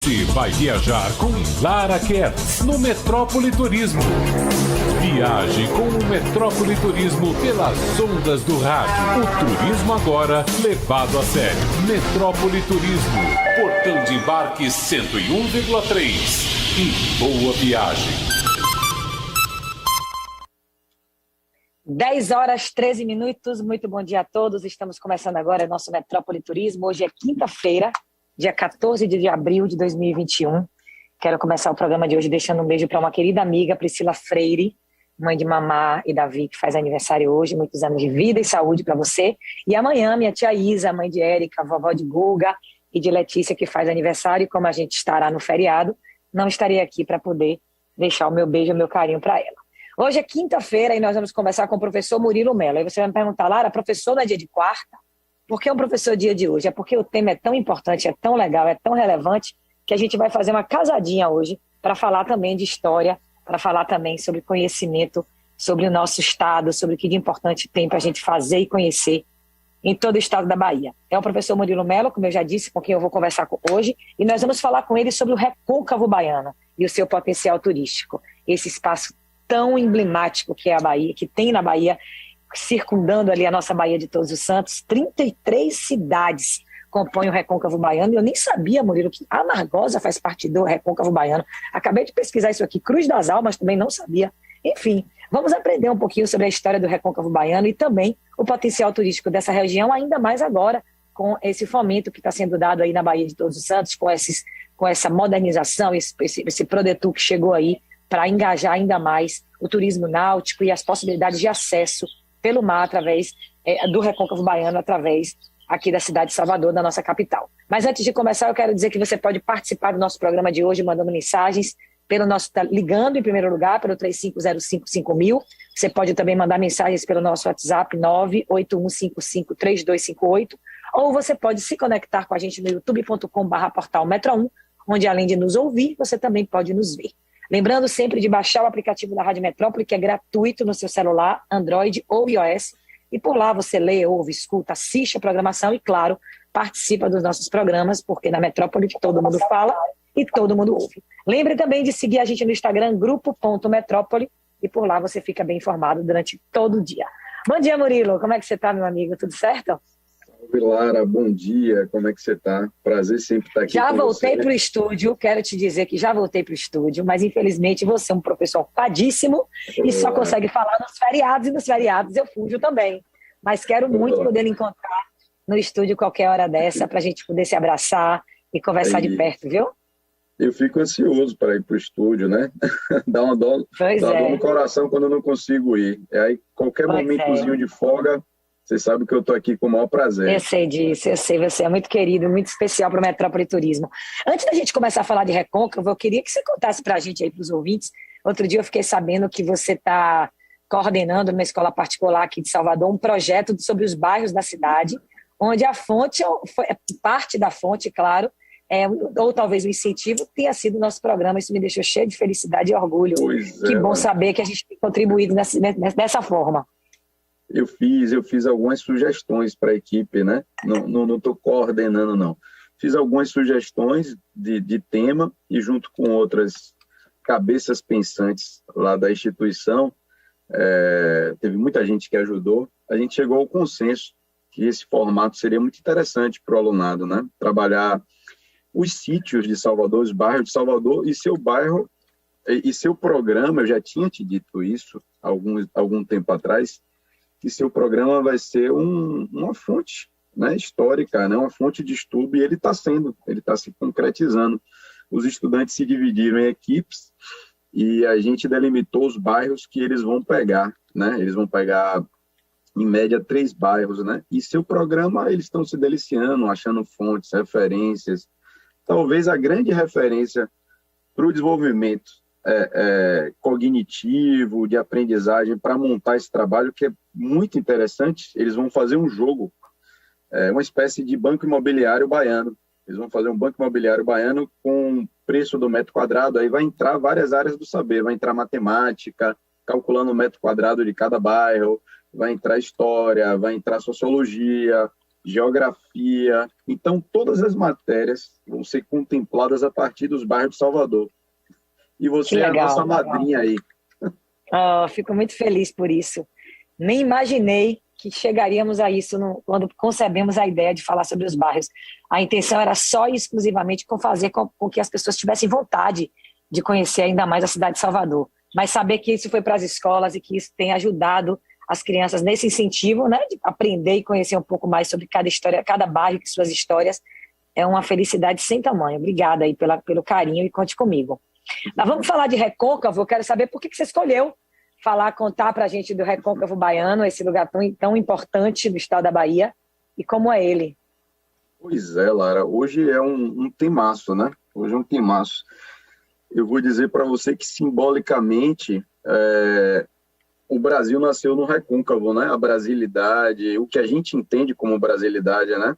Você vai viajar com Lara Kertz no Metrópole Turismo. Viaje com o Metrópole Turismo pelas ondas do rádio. O turismo agora levado a sério. Metrópole Turismo, portão de embarque 101,3. E boa viagem. 10h13. Muito bom dia a todos. Estamos começando agora nosso Metrópole Turismo. Hoje é quinta-feira, dia 14 de abril de 2021. Quero começar o programa de hoje deixando um beijo para uma querida amiga, Priscila Freire, mãe de Mamá e Davi, que faz aniversário hoje. Muitos anos de vida e saúde para você. E amanhã, minha tia Isa, mãe de Érica, vovó de Guga e de Letícia, que faz aniversário. E como a gente estará no feriado, não estarei aqui para poder deixar o meu beijo e o meu carinho para ela. Hoje é quinta-feira e nós vamos conversar com o professor Murilo Mello. Aí você vai me perguntar, Lara, professor não é dia de quarta? Por que é um professor dia de hoje? É porque o tema é tão importante, é tão legal, é tão relevante, que a gente vai fazer uma casadinha hoje para falar também de história, para falar também sobre conhecimento, sobre o nosso estado, sobre o que de importante tem para a gente fazer e conhecer em todo o estado da Bahia. É o professor Murilo Mello, como eu já disse, com quem eu vou conversar hoje, e nós vamos falar com ele sobre o Recôncavo Baiano e o seu potencial turístico. Esse espaço tão emblemático que é a Bahia, que tem na Bahia, circundando ali a nossa Bahia de Todos os Santos, 33 cidades compõem o Recôncavo Baiano, e eu nem sabia, Murilo, que Amargosa faz parte do Recôncavo Baiano. Acabei de pesquisar isso aqui, Cruz das Almas também não sabia. Enfim, vamos aprender um pouquinho sobre a história do Recôncavo Baiano e também o potencial turístico dessa região, ainda mais agora, com esse fomento que está sendo dado aí na Bahia de Todos os Santos, com essa modernização, esse Prodetur que chegou aí, para engajar ainda mais o turismo náutico e as possibilidades de acesso pelo mar através do Recôncavo Baiano, através aqui da cidade de Salvador, da nossa capital. Mas antes de começar, eu quero dizer que você pode participar do nosso programa de hoje mandando mensagens, ligando em primeiro lugar pelo 35055000. Você pode também mandar mensagens pelo nosso WhatsApp 981553258, ou você pode se conectar com a gente no youtube.com/portal Metro1, onde além de nos ouvir, você também pode nos ver. Lembrando sempre de baixar o aplicativo da Rádio Metrópole, que é gratuito no seu celular, Android ou iOS. E por lá você lê, ouve, escuta, assiste a programação e, claro, participa dos nossos programas, porque na Metrópole todo mundo fala e todo mundo ouve. Lembre também de seguir a gente no Instagram, grupo.metrópole, e por lá você fica bem informado durante todo o dia. Bom dia, Murilo. Como é que você está, meu amigo? Tudo certo? Oi, Lara, bom dia, como é que você está? Prazer sempre estar aqui já com voltei você. Para o estúdio, quero te dizer que já voltei para o estúdio, mas infelizmente você é um professor ocupadíssimo e só consegue falar nos feriados, e nos feriados eu fujo também. Mas quero muito poder lhe encontrar no estúdio qualquer hora dessa, para a gente poder se abraçar e conversar de perto, viu? Eu fico ansioso para ir para o estúdio, né? Dá uma dor no coração quando eu não consigo ir. Aí qualquer momentozinho de folga, você sabe que eu estou aqui com o maior prazer. Eu sei disso, eu sei, você é muito querido, muito especial para o Metrópole Turismo. Antes da gente começar a falar de Recôncavo, eu queria que você contasse para a gente aí, para os ouvintes. Outro dia eu fiquei sabendo que você está coordenando numa escola particular aqui de Salvador um projeto sobre os bairros da cidade, onde a fonte, parte da fonte, claro, ou talvez o incentivo tenha sido o nosso programa. Isso me deixou cheio de felicidade e orgulho. Que bom saber que a gente tem contribuído dessa forma. Eu fiz algumas sugestões para a equipe, né? Não estou coordenando, não. Fiz algumas sugestões de tema e junto com outras cabeças pensantes lá da instituição, teve muita gente que ajudou, a gente chegou ao consenso que esse formato seria muito interessante para o alunado, né? Trabalhar os sítios de Salvador, os bairros de Salvador e seu bairro e seu programa. Eu já tinha te dito isso algum tempo atrás, que seu programa vai ser uma fonte, né, histórica, né, uma fonte de estudo, e ele está se concretizando. Os estudantes se dividiram em equipes e a gente delimitou os bairros que eles vão pegar, né? Eles vão pegar, em média, 3 bairros, né? E seu programa, eles estão se deliciando, achando fontes, referências. Talvez a grande referência para o desenvolvimento cognitivo, de aprendizagem, para montar esse trabalho, que é muito interessante. Eles vão fazer um jogo, uma espécie de banco imobiliário baiano. Eles vão fazer um banco imobiliário baiano com preço do metro quadrado. Aí vai entrar várias áreas do saber, vai entrar matemática, calculando o metro quadrado de cada bairro, vai entrar história, vai entrar sociologia, geografia. Então, todas as matérias vão ser contempladas a partir dos bairros de Salvador. E você é a nossa madrinha aí. Fico muito feliz por isso. Nem imaginei que chegaríamos a isso quando concebemos a ideia de falar sobre os bairros. A intenção era só e exclusivamente fazer com que as pessoas tivessem vontade de conhecer ainda mais a cidade de Salvador. Mas saber que isso foi para as escolas e que isso tem ajudado as crianças nesse incentivo, né, de aprender e conhecer um pouco mais sobre cada história, cada bairro e suas histórias, é uma felicidade sem tamanho. Obrigada aí pelo carinho e conte comigo. Mas vamos falar de Recôncavo. Eu quero saber por que você escolheu contar para a gente do Recôncavo Baiano, esse lugar tão importante do estado da Bahia, e como é ele. Pois é, Lara, hoje é um temaço, né? Hoje é um temaço. Eu vou dizer para você que, simbolicamente, o Brasil nasceu no Recôncavo, né? A brasilidade, o que a gente entende como brasilidade, né?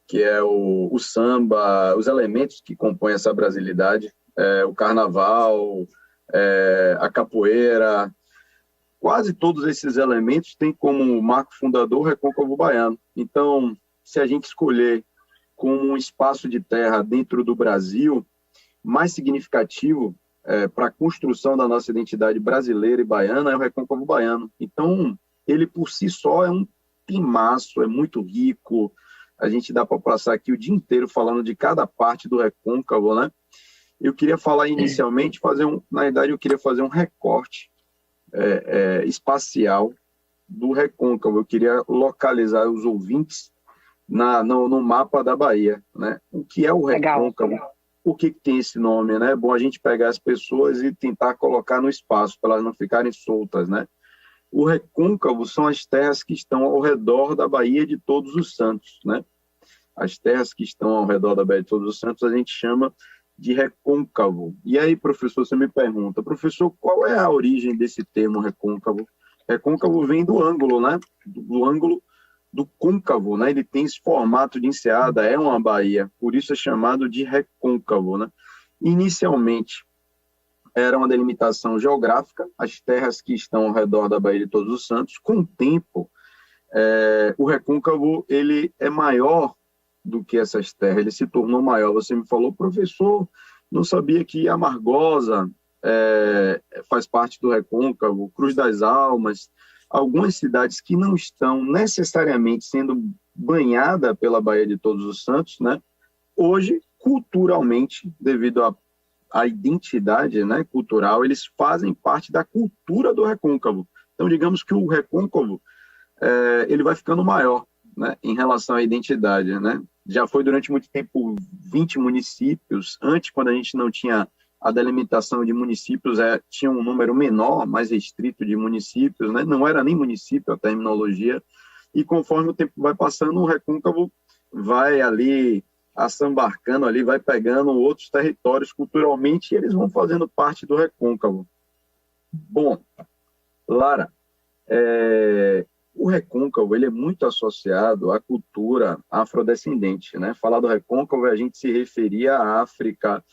Que é o samba, os elementos que compõem essa brasilidade, o carnaval, a capoeira. Quase todos esses elementos têm como marco fundador o Recôncavo Baiano. Então, se a gente escolher como um espaço de terra dentro do Brasil mais significativo para a construção da nossa identidade brasileira e baiana, é o Recôncavo Baiano. Então, ele por si só é um timaço, é muito rico. A gente dá para passar aqui o dia inteiro falando de cada parte do Recôncavo, né? Eu queria falar inicialmente, eu queria fazer um recorte espacial do Recôncavo. Eu queria localizar os ouvintes no mapa da Bahia, né? O que é o Recôncavo? Legal. Por que tem esse nome, né? É bom a gente pegar as pessoas e tentar colocar no espaço, para elas não ficarem soltas, né? O Recôncavo são as terras que estão ao redor da Baía de Todos os Santos, né? As terras que estão ao redor da Baía de Todos os Santos a gente chama de recôncavo. E aí, professor, você me pergunta, professor, qual é a origem desse termo recôncavo? Recôncavo vem do ângulo, né? Do ângulo do côncavo, né? Ele tem esse formato de enseada, é uma baía, por isso é chamado de recôncavo, né? Inicialmente, era uma delimitação geográfica, as terras que estão ao redor da Baía de Todos os Santos. Com o tempo, o recôncavo ele é maior do que essas terras, ele se tornou maior. Você me falou, professor, não sabia que Amargosa faz parte do Recôncavo, Cruz das Almas, algumas cidades que não estão necessariamente sendo banhadas pela Baía de Todos os Santos, né? Hoje, culturalmente, devido à identidade, né, cultural, eles fazem parte da cultura do Recôncavo. Então, digamos que o Recôncavo ele vai ficando maior, né, em relação à identidade, né? Já foi durante muito tempo 20 municípios. Antes, quando a gente não tinha a delimitação de municípios, tinha um número menor, mais restrito de municípios, né? Não era nem município a terminologia. E conforme o tempo vai passando, o Recôncavo vai ali assambarcando, ali, vai pegando outros territórios culturalmente e eles vão fazendo parte do Recôncavo. Bom, Lara, o Recôncavo ele é muito associado à cultura afrodescendente, né? Falar do Recôncavo, a gente se referia à África,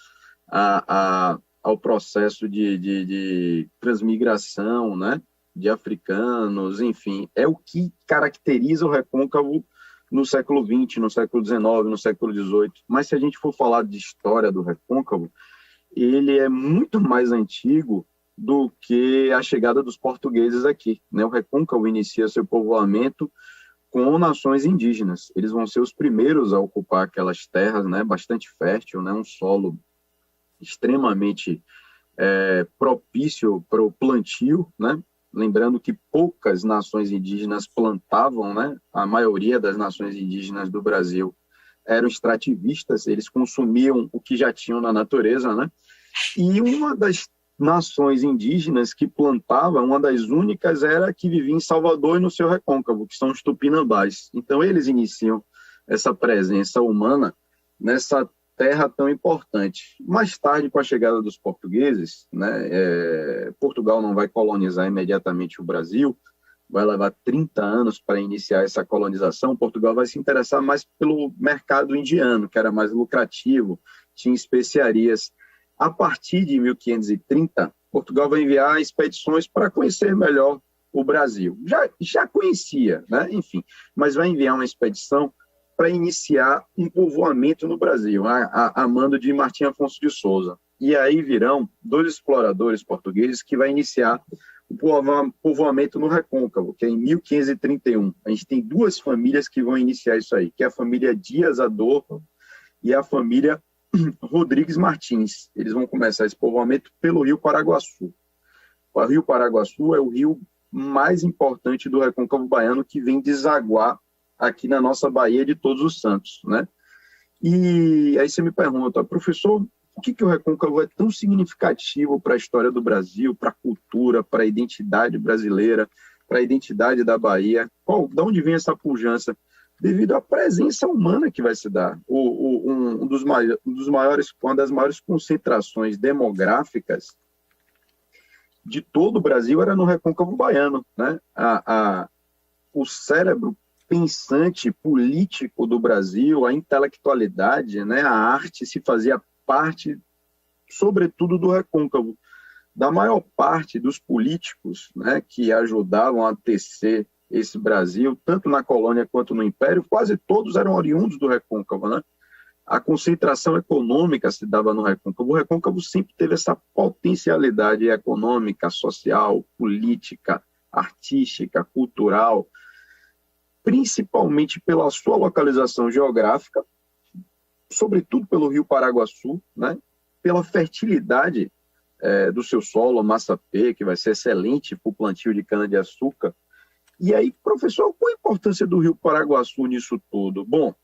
ao processo de transmigração, né? De africanos, enfim. É o que caracteriza o Recôncavo no século XX, no século XIX, no século XVIII. Mas se a gente for falar de história do Recôncavo, ele é muito mais antigo do que a chegada dos portugueses aqui, né? O Recôncavo inicia seu povoamento com nações indígenas. Eles vão ser os primeiros a ocupar aquelas terras, né? Bastante fértil, né? Um solo extremamente propício para o plantio, né? Lembrando que poucas nações indígenas plantavam, né? A maioria das nações indígenas do Brasil eram extrativistas, eles consumiam o que já tinham na natureza, né? E uma das nações indígenas que plantavam, uma das únicas era que vivia em Salvador e no seu Recôncavo, que são os tupinambás. Então, eles iniciam essa presença humana nessa terra tão importante. Mais tarde, com a chegada dos portugueses, né, Portugal não vai colonizar imediatamente o Brasil, vai levar 30 anos para iniciar essa colonização. Portugal vai se interessar mais pelo mercado indiano, que era mais lucrativo, tinha especiarias. A partir de 1530, Portugal vai enviar expedições para conhecer melhor o Brasil. Já conhecia, né? Enfim, mas vai enviar uma expedição para iniciar um povoamento no Brasil, a mando de Martim Afonso de Souza. E aí virão 2 exploradores portugueses que vai iniciar o povoamento no Recôncavo, que é em 1531. A gente tem 2 famílias que vão iniciar isso aí, que é a família Dias Adorno e a família Rodrigues Martins. Eles vão começar esse povoamento pelo rio Paraguaçu. O rio Paraguaçu é o rio mais importante do Recôncavo Baiano, que vem desaguar aqui na nossa Baía de Todos os Santos, né? E aí você me pergunta, professor, por que o Recôncavo é tão significativo para a história do Brasil, para a cultura, para a identidade brasileira, para a identidade da Bahia? De onde vem essa pujança? Devido à presença humana que vai se dar. Uma das maiores concentrações demográficas de todo o Brasil era no Recôncavo Baiano, né? O cérebro pensante político do Brasil, a intelectualidade, né? A arte se fazia parte, sobretudo, do Recôncavo. Da maior parte dos políticos, né, que ajudavam a tecer esse Brasil, tanto na colônia quanto no Império, quase todos eram oriundos do Recôncavo, né? A concentração econômica se dava no Recôncavo. O Recôncavo sempre teve essa potencialidade econômica, social, política, artística, cultural, principalmente pela sua localização geográfica, sobretudo pelo rio Paraguaçu, né? Pela fertilidade do seu solo, massapê, que vai ser excelente para o plantio de cana-de-açúcar. E aí, professor, qual a importância do rio Paraguaçu nisso tudo? Bom,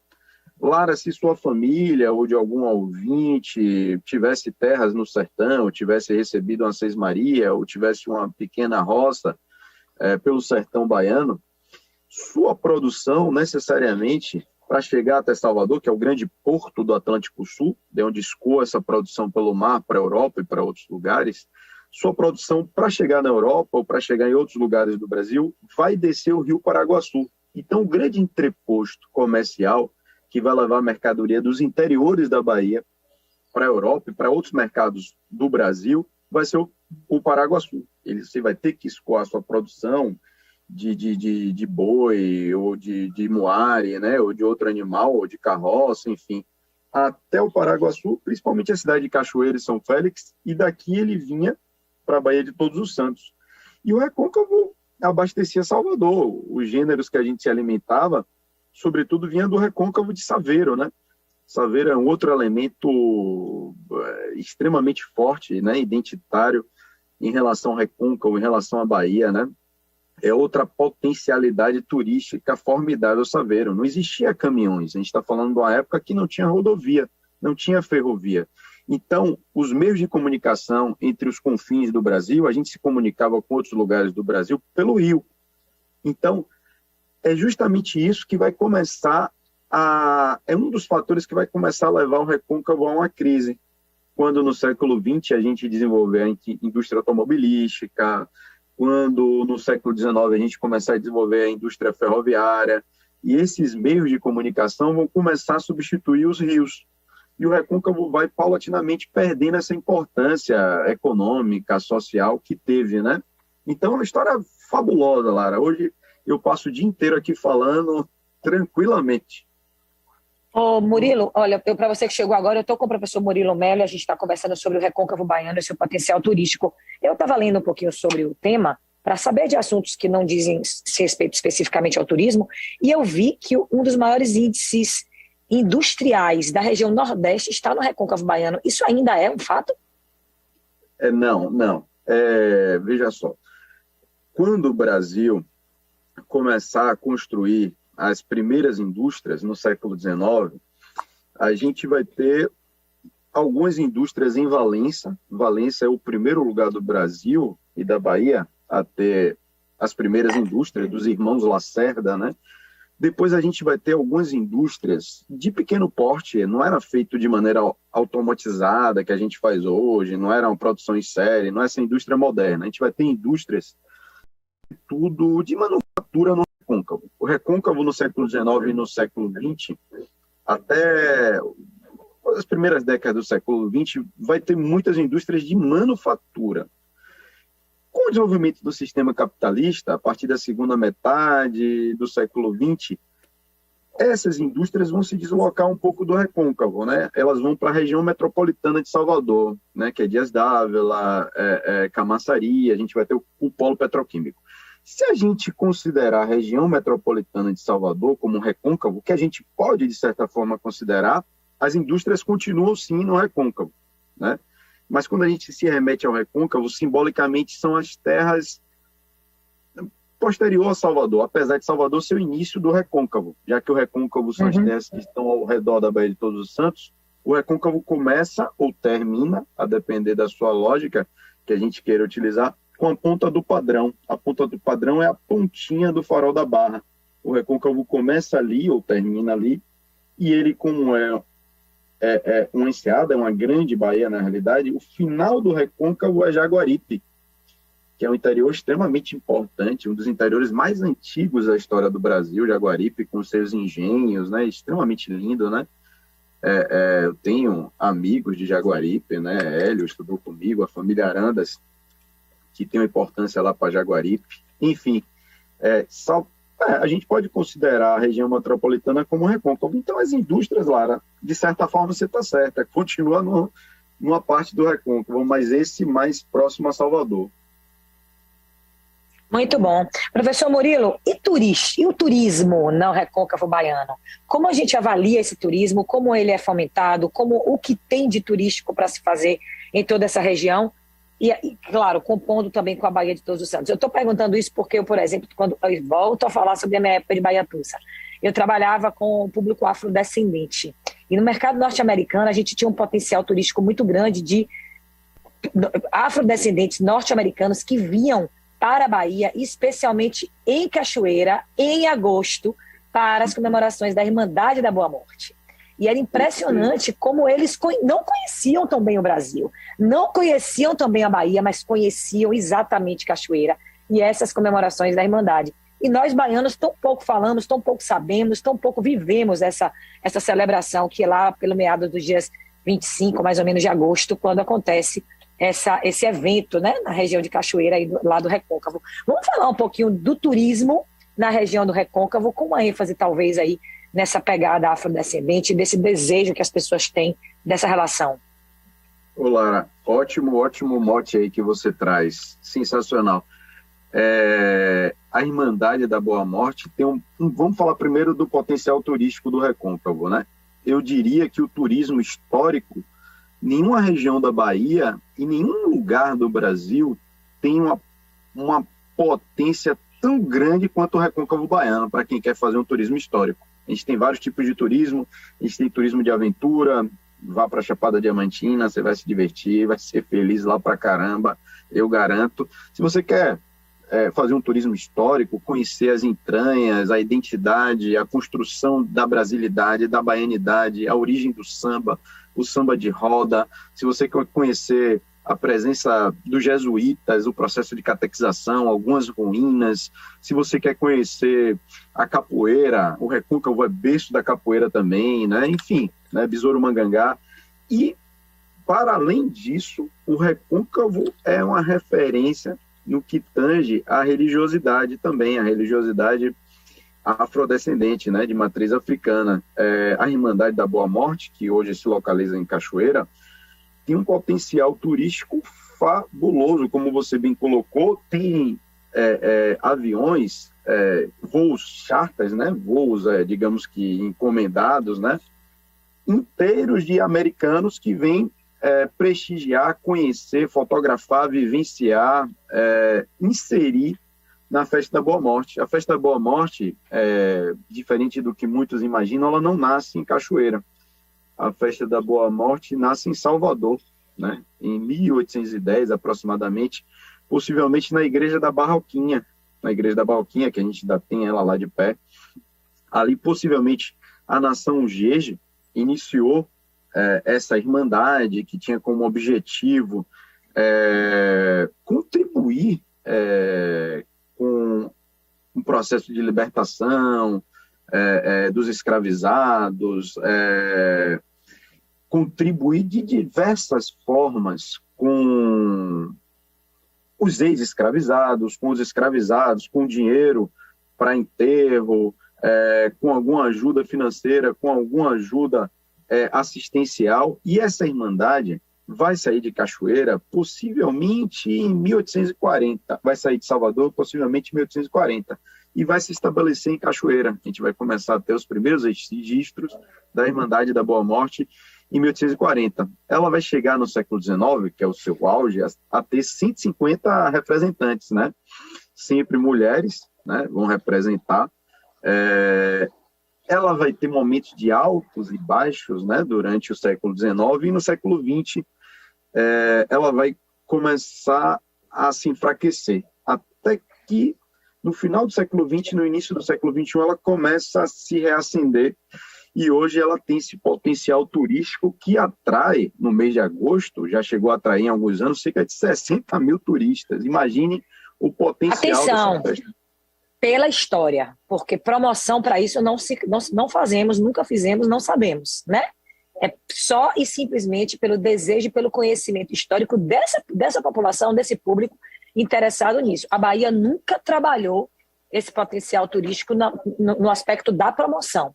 Lara, se sua família ou de algum ouvinte tivesse terras no sertão, ou tivesse recebido uma sesmaria, ou tivesse uma pequena roça pelo sertão baiano, sua produção, necessariamente, para chegar até Salvador, que é o grande porto do Atlântico Sul, de onde escoa essa produção pelo mar para a Europa e para outros lugares, sua produção para chegar na Europa ou para chegar em outros lugares do Brasil vai descer o rio Paraguaçu. Então, o grande entreposto comercial que vai levar a mercadoria dos interiores da Bahia para a Europa e para outros mercados do Brasil vai ser o Paraguaçu. Você vai ter que escoar sua produção de boi ou de muari, né, ou de outro animal, ou de carroça, enfim, até o Paraguaçu, principalmente a cidade de Cachoeira e São Félix, e daqui ele vinha para a Baía de Todos os Santos. E o Recôncavo abastecia Salvador. Os gêneros que a gente se alimentava, sobretudo, vinha do Recôncavo de Saveiro, né? Saveiro é um outro elemento extremamente forte, né, identitário, em relação ao Recôncavo, em relação à Bahia, né? É outra potencialidade turística formidável, Saveiro. Não existia caminhões. A gente está falando de uma época que não tinha rodovia, não tinha ferrovia. Então, os meios de comunicação entre os confins do Brasil, a gente se comunicava com outros lugares do Brasil pelo rio. Então, é justamente isso que vai começar é um dos fatores que vai começar a levar o Recôncavo a uma crise. Quando no século XX a gente desenvolver a indústria automobilística, quando no século XIX a gente começar a desenvolver a indústria ferroviária, e esses meios de comunicação vão começar a substituir os rios. E o Recôncavo vai paulatinamente perdendo essa importância econômica, social que teve, né? Então é uma história fabulosa, Lara. Hoje eu passo o dia inteiro aqui falando tranquilamente. Ô, Murilo, olha, para você que chegou agora, eu estou com o professor Murilo Mello, a gente está conversando sobre o Recôncavo Baiano e seu potencial turístico. Eu estava lendo um pouquinho sobre o tema, para saber de assuntos que não dizem respeito especificamente ao turismo, e eu vi que um dos maiores índices industriais da região Nordeste está no Recôncavo Baiano. Isso ainda é um fato? Não. Veja só, quando o Brasil começar a construir as primeiras indústrias no século XIX, a gente vai ter algumas indústrias em Valença. Valença é o primeiro lugar do Brasil e da Bahia a ter as primeiras indústrias dos irmãos Lacerda, né? Depois a gente vai ter algumas indústrias de pequeno porte, não era feito de maneira automatizada que a gente faz hoje, não era uma produção em série, não é essa indústria moderna. A gente vai ter indústrias tudo de manufatura no Recôncavo. O Recôncavo no século XIX e no século XX, até as primeiras décadas do século XX, vai ter muitas indústrias de manufatura. Com o desenvolvimento do sistema capitalista, a partir da segunda metade do século XX, essas indústrias vão se deslocar um pouco do recôncavo, né? Elas vão para a região metropolitana de Salvador, né? Que é Dias d'Ávila, Camaçari, a gente vai ter o polo petroquímico. Se a gente considerar a região metropolitana de Salvador como um recôncavo, que a gente pode, de certa forma, considerar, as indústrias continuam, sim, no recôncavo, né? Mas quando a gente se remete ao recôncavo, simbolicamente são as terras posterior a Salvador, apesar de Salvador ser o início do recôncavo, já que o recôncavo são as terras que estão ao redor da Baía de Todos os Santos, o recôncavo começa ou termina, a depender da sua lógica que a gente queira utilizar, com a ponta do padrão. A ponta do padrão é a pontinha do farol da Barra. O recôncavo começa ali ou termina ali, e ele, como é uma enseada, é uma grande baía na realidade, o final do recôncavo é Jaguaripe, que é um interior extremamente importante, um dos interiores mais antigos da história do Brasil, Jaguaripe, com seus engenhos, né, extremamente lindo, né? Eu tenho amigos de Jaguaripe, né? Hélio estudou comigo, a família Arandas, que tem uma importância lá para Jaguaripe. Enfim, a gente pode considerar a região metropolitana como recôncavo. Então, as indústrias, Lara, de certa forma você está certa, continua numa parte do recôncavo, mas esse mais próximo a Salvador. Muito bom. Professor Murilo, e o turismo no recôncavo baiano? Como a gente avalia esse turismo? Como ele é fomentado? O que tem de turístico para se fazer em toda essa região? E, claro, compondo também com a Baía de Todos os Santos. Eu estou perguntando isso porque eu, por exemplo, quando eu volto a falar sobre a minha época de Baiatussa, eu trabalhava com o público afrodescendente. E no mercado norte-americano, a gente tinha um potencial turístico muito grande de afrodescendentes norte-americanos que vinham para a Bahia, especialmente em Cachoeira, em agosto, para as comemorações da Irmandade da Boa Morte. E era impressionante como eles não conheciam tão bem o Brasil, não conheciam tão bem a Bahia, mas conheciam exatamente Cachoeira e essas comemorações da Irmandade. E nós, baianos, tão pouco falamos, tão pouco sabemos, tão pouco vivemos essa celebração que é lá pelo meado dos dias 25, mais ou menos, de agosto, quando acontece esse evento, né, na região de Cachoeira, aí lá do Recôncavo. Vamos falar um pouquinho do turismo na região do Recôncavo, com uma ênfase talvez aí nessa pegada afrodescendente, desse desejo que as pessoas têm dessa relação. Ô Lara, ótimo mote aí que você traz, sensacional. A Irmandade da Boa Morte tem vamos falar primeiro do potencial turístico do Recôncavo, né? Eu diria que o turismo histórico, nenhuma região da Bahia e nenhum lugar do Brasil tem uma potência tão grande quanto o Recôncavo Baiano, para quem quer fazer um turismo histórico. A gente tem vários tipos de turismo, a gente tem turismo de aventura, vá para a Chapada Diamantina, você vai se divertir, vai ser feliz lá para caramba, eu garanto. Se você quer fazer um turismo histórico, conhecer as entranhas, a identidade, a construção da brasilidade, da baianidade, a origem do samba, o samba de roda, se você quer conhecer a presença dos jesuítas, o processo de catequização, algumas ruínas, se você quer conhecer a capoeira, o Recôncavo é berço da capoeira também, né? Enfim, né? Besouro Mangangá. E, para além disso, o Recôncavo é uma referência no que tange à religiosidade também, a religiosidade afrodescendente, né, de matriz africana. A Irmandade da Boa Morte, que hoje se localiza em Cachoeira, tem um potencial turístico fabuloso, como você bem colocou, tem aviões, voos charters, né, voos, digamos que encomendados, né, inteiros de americanos que vêm prestigiar, conhecer, fotografar, vivenciar, inserir na Festa da Boa Morte. A Festa da Boa Morte, diferente do que muitos imaginam, ela não nasce em Cachoeira. A Festa da Boa Morte nasce em Salvador, né? Em 1810, aproximadamente, possivelmente na Igreja da Barroquinha, que a gente ainda tem ela lá de pé. Ali, possivelmente, a nação Jeje iniciou essa irmandade que tinha como objetivo contribuir com um processo de libertação dos escravizados, contribuir de diversas formas com os ex-escravizados, com os escravizados, com dinheiro para enterro, com alguma ajuda financeira, com alguma ajuda assistencial, e essa Irmandade vai sair de Cachoeira possivelmente em 1840, vai sair de Salvador possivelmente em 1840, e vai se estabelecer em Cachoeira. A gente vai começar a ter os primeiros registros da Irmandade da Boa Morte em 1840. Ela vai chegar no século XIX, que é o seu auge, a ter 150 representantes, né? Sempre mulheres, né? Vão representar. Ela vai ter momentos de altos e baixos, né? Durante o século XIX, e no século XX ela vai começar a se enfraquecer, até que no final do século XX, no início do século XXI, ela começa a se reacender, e hoje ela tem esse potencial turístico que atrai, no mês de agosto, já chegou a atrair em alguns anos, cerca de 60 mil turistas. Imagine o potencial dessa festa. Pela história, porque promoção para isso não fazemos, nunca fizemos, não sabemos, né? É só e simplesmente pelo desejo e pelo conhecimento histórico dessa população, desse público interessado nisso. A Bahia nunca trabalhou esse potencial turístico no aspecto da promoção.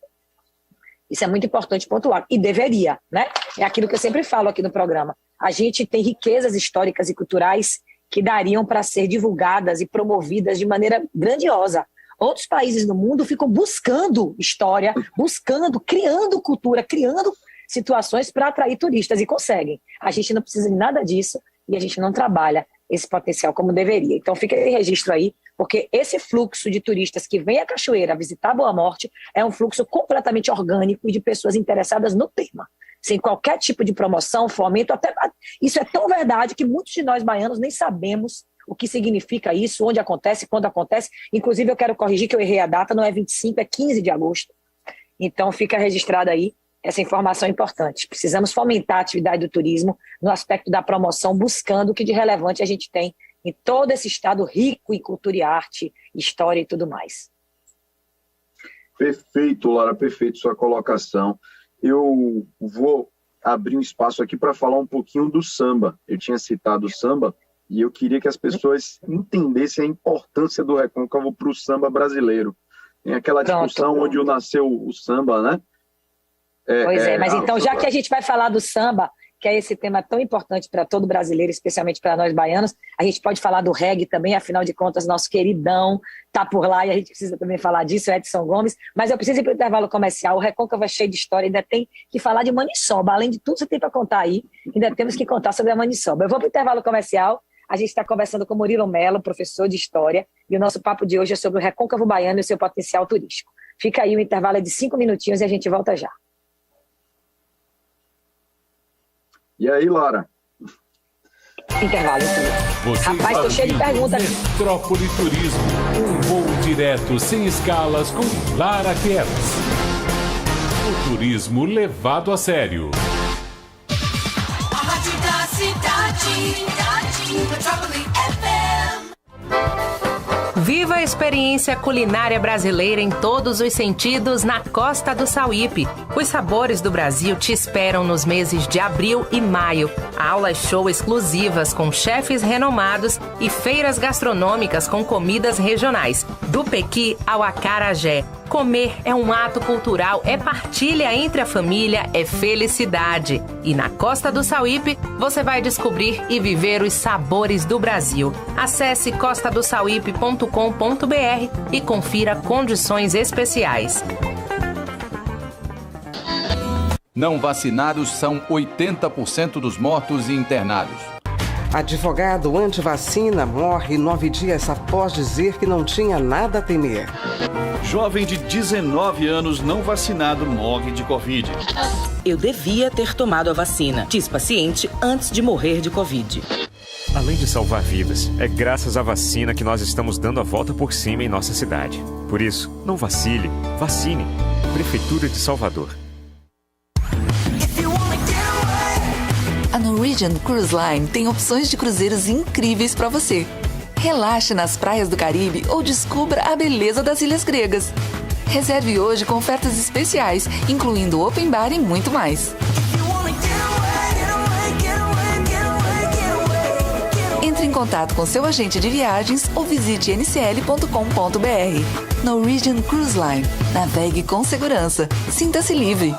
Isso é muito importante pontuar. E deveria, né? É aquilo que eu sempre falo aqui no programa. A gente tem riquezas históricas e culturais que dariam para ser divulgadas e promovidas de maneira grandiosa. Outros países do mundo ficam buscando história, criando cultura, criando situações para atrair turistas, e conseguem. A gente não precisa de nada disso e a gente não trabalha esse potencial como deveria. Então fica esse registro aí, porque esse fluxo de turistas que vem à Cachoeira visitar Boa Morte é um fluxo completamente orgânico e de pessoas interessadas no tema, sem qualquer tipo de promoção, fomento. Até isso é tão verdade que muitos de nós baianos nem sabemos o que significa isso, onde acontece, quando acontece. Inclusive eu quero corrigir que eu errei a data, não é 25, é 15 de agosto. Então fica registrado aí essa informação importante. Precisamos fomentar a atividade do turismo no aspecto da promoção, buscando o que de relevante a gente tem em todo esse estado rico em cultura e arte, história e tudo mais. Perfeito, Lara, perfeito sua colocação. Eu vou abrir um espaço aqui para falar um pouquinho do samba. Eu tinha citado o samba e eu queria que as pessoas entendessem a importância do Recôncavo para o samba brasileiro. Tem aquela discussão onde nasceu o samba, né? Mas então, já que a gente vai falar do samba, que é esse tema tão importante para todo brasileiro, especialmente para nós baianos, a gente pode falar do reggae também, afinal de contas, nosso queridão está por lá e a gente precisa também falar disso, Edson Gomes, mas eu preciso ir para o intervalo comercial. O Recôncavo é cheio de história, ainda tem que falar de maniçoba, além de tudo que você tem para contar aí, ainda temos que contar sobre a maniçoba. Eu vou para o intervalo comercial, a gente está conversando com Murilo Mello, professor de História, e o nosso papo de hoje é sobre o Recôncavo baiano e o seu potencial turístico. Fica aí, o intervalo é de 5 minutinhos e a gente volta já. E aí, Lara? Intervalo. Você Rapaz, tô cheio de perguntas. Metrópole Turismo, um voo direto sem escalas com Lara Kertz. O turismo levado a sério. A rádio da cidade, Metrópole FM. Viva a experiência culinária brasileira em todos os sentidos na Costa do Sauípe. Os sabores do Brasil te esperam nos meses de abril e maio. Aulas show exclusivas com chefes renomados e feiras gastronômicas com comidas regionais, do pequi ao acarajé. Comer é um ato cultural, é partilha entre a família, é felicidade. E na Costa do Sauípe, você vai descobrir e viver os sabores do Brasil. Acesse costadosauípe.com.br e confira condições especiais. Não vacinados são 80% dos mortos e internados. Advogado anti-vacina morre 9 dias após dizer que não tinha nada a temer. Jovem de 19 anos não vacinado morre de Covid. Eu devia ter tomado a vacina, diz paciente antes de morrer de Covid. Além de salvar vidas, é graças à vacina que nós estamos dando a volta por cima em nossa cidade. Por isso, não vacile, vacine. Prefeitura de Salvador. A Norwegian Cruise Line tem opções de cruzeiros incríveis para você. Relaxe nas praias do Caribe ou descubra a beleza das ilhas gregas. Reserve hoje com ofertas especiais, incluindo open bar e muito mais. Entre Entre em contato com seu agente de viagens ou visite ncl.com.br. Norwegian Cruise Line. Navegue com segurança. Sinta-se livre.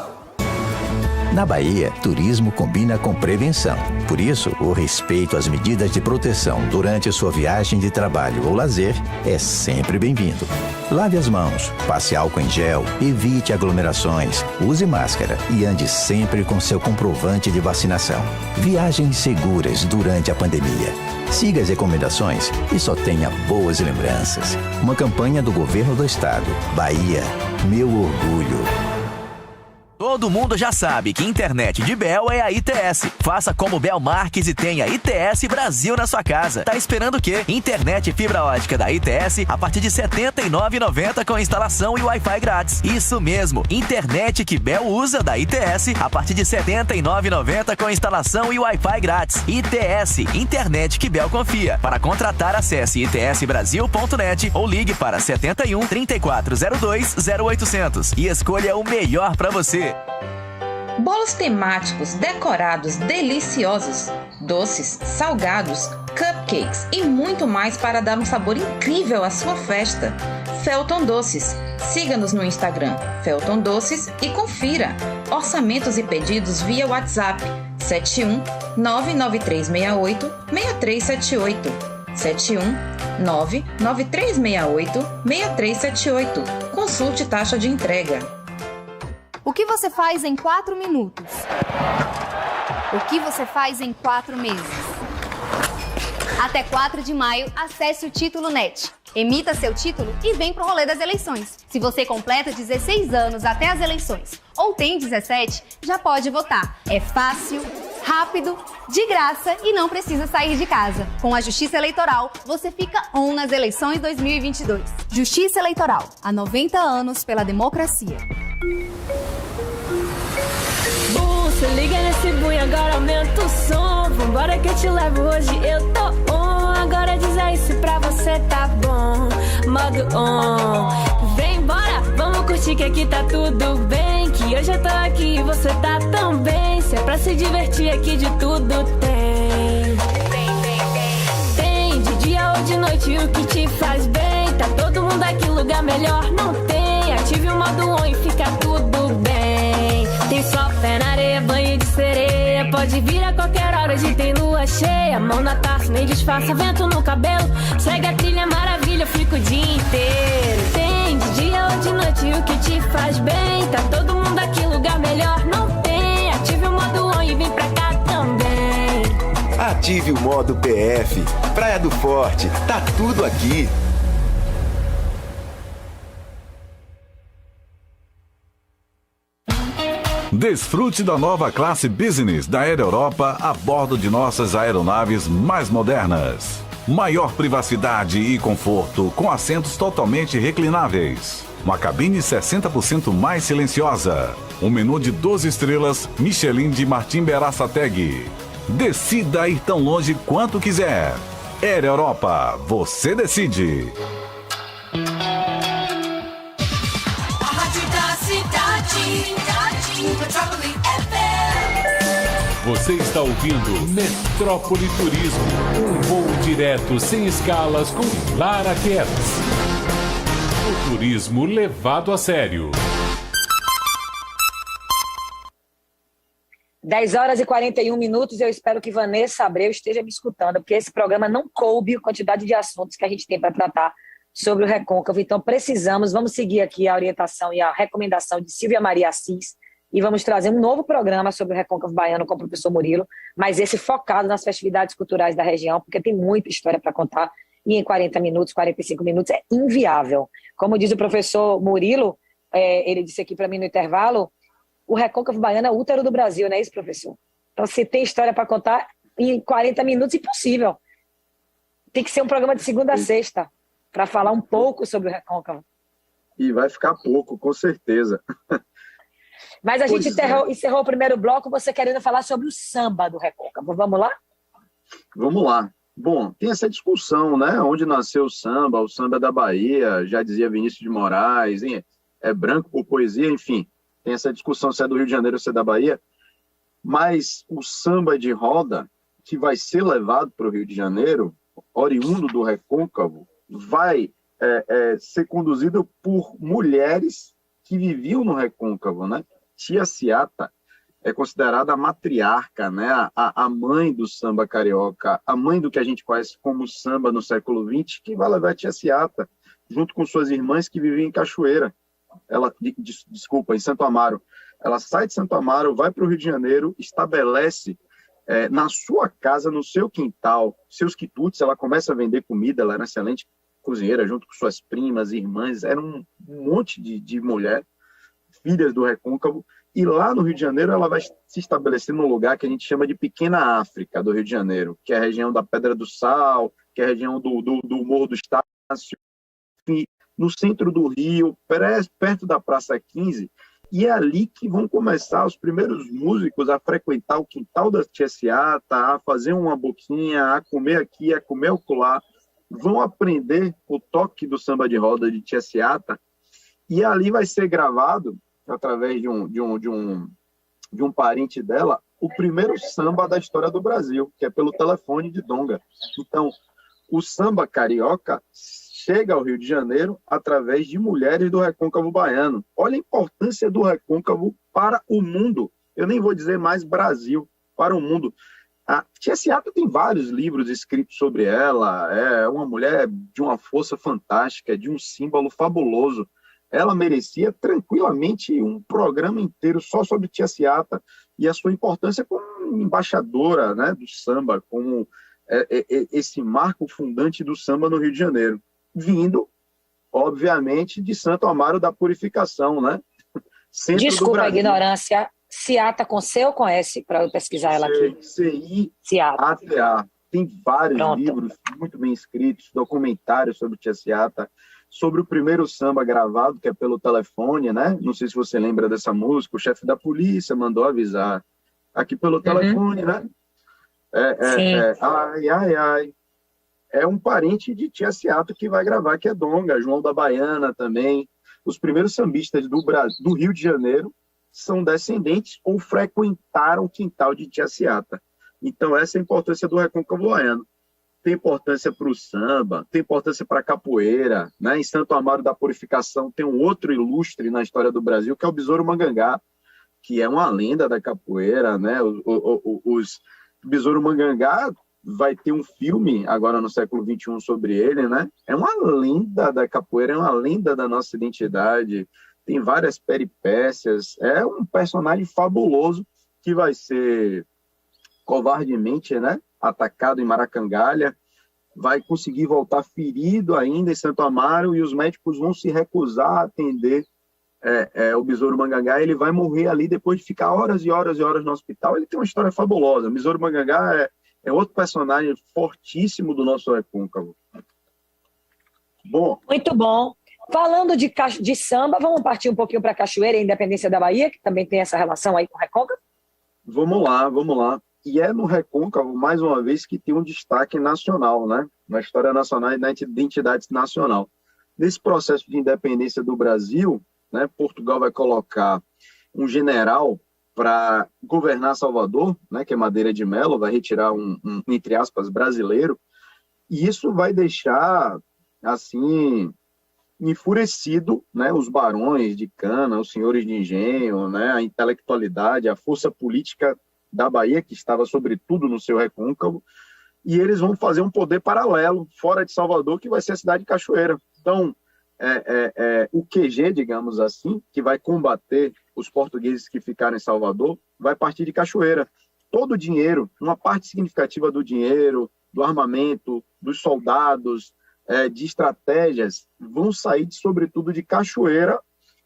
Na Bahia, turismo combina com prevenção. Por isso, o respeito às medidas de proteção durante sua viagem de trabalho ou lazer é sempre bem-vindo. Lave as mãos, passe álcool em gel, evite aglomerações, use máscara e ande sempre com seu comprovante de vacinação. Viagens seguras durante a pandemia. Siga as recomendações e só tenha boas lembranças. Uma campanha do Governo do Estado. Bahia, meu orgulho. Todo mundo já sabe que internet de Bel é a ITS. Faça como Bel Marques e tenha ITS Brasil na sua casa. Tá esperando o quê? Internet fibra ótica da ITS a partir de R$ 79,90 com instalação e Wi-Fi grátis. Isso mesmo, internet que Bel usa da ITS a partir de R$ 79,90 com instalação e Wi-Fi grátis. ITS, internet que Bel confia. Para contratar, acesse itsbrasil.net ou ligue para 71 3402 0800 e escolha o melhor para você. Bolos temáticos, decorados, deliciosos, doces, salgados, cupcakes e muito mais para dar um sabor incrível à sua festa. Felton Doces. Siga-nos no Instagram, Felton Doces, e confira. Orçamentos e pedidos via WhatsApp 71 99368 6378. 71 99368 6378. Consulte taxa de entrega. O que você faz em 4 minutos? O que você faz em 4 meses? Até 4 de maio, acesse o Título Net. Emita seu título e vem pro rolê das eleições. Se você completa 16 anos até as eleições ou tem 17, já pode votar. É fácil, rápido, de graça e não precisa sair de casa. Com a Justiça Eleitoral, você fica on nas eleições 2022. Justiça Eleitoral, há 90 anos pela democracia. Se liga nesse boom, agora aumenta o som. Vambora que eu te levo, hoje eu tô on. Agora diz aí se pra você tá bom. Modo on. Vem embora, vamos curtir que aqui tá tudo bem. Que hoje eu tô aqui e você tá também. Se é pra se divertir aqui de tudo tem. Tem de dia ou de noite o que te faz bem. Tá todo mundo aqui, lugar melhor não tem. Ative o modo on e fica tudo bem. Tem só pé na areia, banho de sereia. Pode vir a qualquer hora, hoje tem lua cheia. Mão na taça, nem disfarça, vento no cabelo. Segue a trilha, maravilha, eu fico o dia inteiro. Tem de dia ou de noite o que te faz bem. Tá todo mundo aqui, lugar melhor não tem. Ative o modo on e vem pra cá também. Ative o modo PF. Praia do Forte, tá tudo aqui. Desfrute da nova classe Business da Air Europa a bordo de nossas aeronaves mais modernas. Maior privacidade e conforto com assentos totalmente reclináveis. Uma cabine 60% mais silenciosa. Um menu de 12 estrelas Michelin de Martin Berassateg. Decida ir tão longe quanto quiser. Air Europa, você decide. Você está ouvindo Metrópole Turismo, um voo direto sem escalas com Lara Kertz. O turismo levado a sério. 10 horas e 41 minutos, eu espero que Vanessa Abreu esteja me escutando, porque esse programa não coube a quantidade de assuntos que a gente tem para tratar sobre o Recôncavo. Então vamos seguir aqui a orientação e a recomendação de Silvia Maria Assis, e vamos trazer um novo programa sobre o Recôncavo Baiano com o professor Murilo, mas esse focado nas festividades culturais da região, porque tem muita história para contar, e em 40 minutos, 45 minutos é inviável. Como diz o professor Murilo, ele disse aqui para mim no intervalo, o Recôncavo Baiano é o útero do Brasil, não é isso, professor? Então, se tem história para contar em 40 minutos, impossível. Tem que ser um programa de segunda a sexta, para falar um pouco sobre o Recôncavo. E vai ficar pouco, com certeza. Mas a gente encerrou o primeiro bloco, você querendo falar sobre o samba do Recôncavo. Vamos lá? Vamos lá. Bom, tem essa discussão, né? Onde nasceu o samba da Bahia, já dizia Vinícius de Moraes, hein? É branco por poesia, enfim. Tem essa discussão se é do Rio de Janeiro ou se é da Bahia. Mas o samba de roda, que vai ser levado para o Rio de Janeiro, oriundo do Recôncavo, vai ser conduzido por mulheres que viviam no Recôncavo, né? Tia Ciata é considerada a matriarca, né? A mãe do samba carioca, a mãe do que a gente conhece como samba no século XX, que vai levar a Tia Ciata, junto com suas irmãs que viviam em Cachoeira. Desculpa, em Santo Amaro. Ela sai de Santo Amaro, vai para o Rio de Janeiro, estabelece na sua casa, no seu quintal, seus quitutes. Ela começa a vender comida, ela era excelente cozinheira, junto com suas primas, irmãs, era um monte de mulher, filhas do Recôncavo, e lá no Rio de Janeiro ela vai se estabelecer num lugar que a gente chama de Pequena África do Rio de Janeiro, que é a região da Pedra do Sal, que é a região do Morro do Estácio, no centro do Rio, perto da Praça 15, e é ali que vão começar os primeiros músicos a frequentar o quintal da Tia Ciata, a fazer uma boquinha, a comer aqui, a comer acolá, vão aprender o toque do samba de roda de Tia Ciata, e ali vai ser gravado, através de um parente dela, o primeiro samba da história do Brasil, que é pelo telefone de Donga. Então, o samba carioca chega ao Rio de Janeiro através de mulheres do Recôncavo baiano. Olha a importância do Recôncavo para o mundo. Eu nem vou dizer mais Brasil, para o mundo. A Tia Ciata tem vários livros escritos sobre ela, é uma mulher de uma força fantástica, de um símbolo fabuloso. Ela merecia tranquilamente um programa inteiro só sobre Tia Ciata e a sua importância como embaixadora, né, do samba, como esse marco fundante do samba no Rio de Janeiro, vindo, obviamente, de Santo Amaro da Purificação, né? Desculpa a ignorância. Ciata com C ou com S, para eu pesquisar ela aqui? C-I-A-T-A. Tem vários livros muito bem escritos, documentários sobre Tia Ciata, sobre o primeiro samba gravado, que é pelo telefone, né? Não sei se você lembra dessa música, o chefe da polícia mandou avisar. Aqui pelo telefone, né? Ai, ai, ai. É um parente de Tia Ciata que vai gravar, que é Donga, João da Baiana também. Os primeiros sambistas do Rio de Janeiro são descendentes ou frequentaram o quintal de Tia Ciata. Então, essa é a importância do Recôncavo baiano. Tem importância para o samba, tem importância para a capoeira, né? Em Santo Amaro da Purificação tem um outro ilustre na história do Brasil, que é o Besouro Mangangá, que é uma lenda da capoeira, né? O Besouro Mangangá vai ter um filme agora no século XXI sobre ele, né? É uma lenda da capoeira, é uma lenda da nossa identidade, tem várias peripécias, é um personagem fabuloso que vai ser covardemente, né, atacado em Maracangalha, vai conseguir voltar ferido ainda em Santo Amaro e os médicos vão se recusar a atender o Besouro Mangangá. Ele vai morrer ali depois de ficar horas e horas e horas no hospital. Ele tem uma história fabulosa. O Besouro Mangangá é outro personagem fortíssimo do nosso Recôncavo. Bom. Muito bom. Falando de samba, vamos partir um pouquinho para Cachoeira e Independência da Bahia, que também tem essa relação aí com o Recôncavo? Vamos lá. E é no Recôncavo, mais uma vez, que tem um destaque nacional, né? Na história nacional e na identidade nacional. Nesse processo de independência do Brasil, né, Portugal vai colocar um general para governar Salvador, né, que é Madeira de Melo, vai retirar um, entre aspas, brasileiro, e isso vai deixar, assim, enfurecido, né, os barões de cana, os senhores de engenho, né, a intelectualidade, a força política da Bahia, que estava sobretudo no seu Recôncavo, e eles vão fazer um poder paralelo, fora de Salvador, que vai ser a cidade de Cachoeira. Então, o QG, digamos assim, que vai combater os portugueses que ficaram em Salvador, vai partir de Cachoeira. Todo o dinheiro, uma parte significativa do dinheiro, do armamento, dos soldados, de estratégias, vão sair, sobretudo, de Cachoeira